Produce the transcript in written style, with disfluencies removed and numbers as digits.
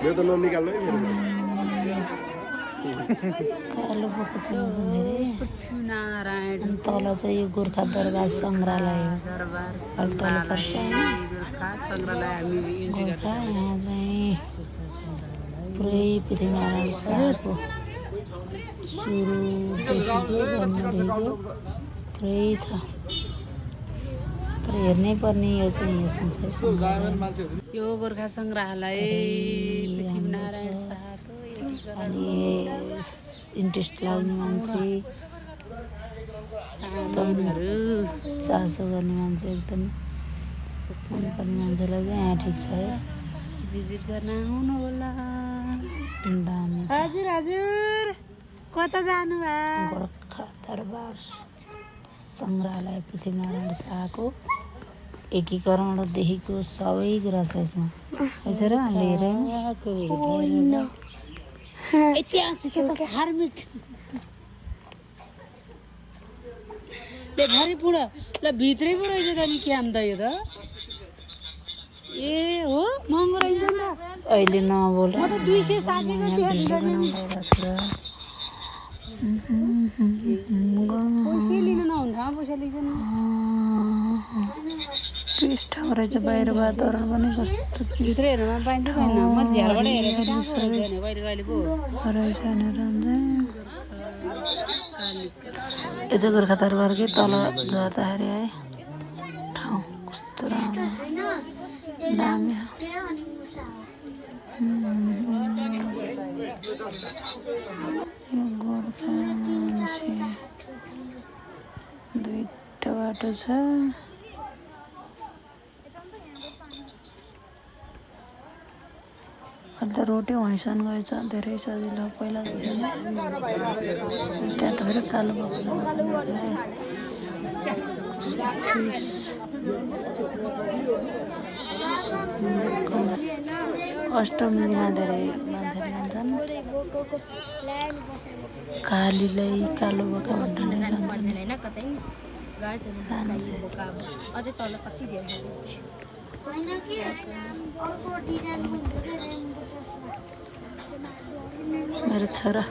यो त ननिकाल्नु है फेरि कालो बोको छ धेरै नारायण तल चाहिँ यो गोर्खा दरबार सङ्ग्रहालय हो दरबार अलि तल पर्छ होइन गोर्खा सङ्ग्रहालय हामी इन्ट्री गोर्खा यहाँ चाहिँ पुरै पृथ्वीनारायण शाहको सुरुदेखिको जन्मदेखिको पुरै छ तर हेर्नै पर्ने यो चाहिँ यसमा चाहिँ सङ्ग्रहालय यो गोर्खा सङ्ग्रहालय पृथ्वीनारायण शाहको अनि इन्ट्रेस्ट लाग्ने मान्छे सामानहरू चासो गर्ने मान्छे एकदम मनपर्ने मान्छेलाई चाहिँ यहाँ ठिक छ है भिजिट गर्न आउनु होला दामी छ हजुर हजुर कता जानु भयो गोर्खा दरबार सङ्ग्रहालय पृथ्वीनारायण शाहको एकीकरणदेखिको सबै कुरा छ यसमा रहेछ र हामीले हेऱ्यौँ ऐतिहासिक धार्मिक ले भरि पुरा ल भित्रै पो रहेछ त नि क्याम त यो त ए हो महँगो रहेछ नि त अहिले नबोल म त 260 को पैसा पैसा लिन नहुन्छ पैसा लिन्छ नि ठाउँ रहेछ बाहिर वातावरण पनि कस्तो भित्र हेर्नमा पाइन्छ पाइन्न म झ्यालबाट हेरेको कहिले कहिले पो रहेछ भनेर यो चाहिँ गोर्खा दरबारकै तल झर्दाखेरि है ठाउँ कस्तो राम्रो दामी यो गोर्खा मान्छे दुईटा बाटो छ अहिले त रोटै वहीँसम्म गएछ धेरै सजिलो पहिला त्यहाँ त फेरि कालो भएको अष्टमी दिन धेरै मान्छेले जान्छन् कालीलाई कालो बोका भन्नाले मेरो छोरा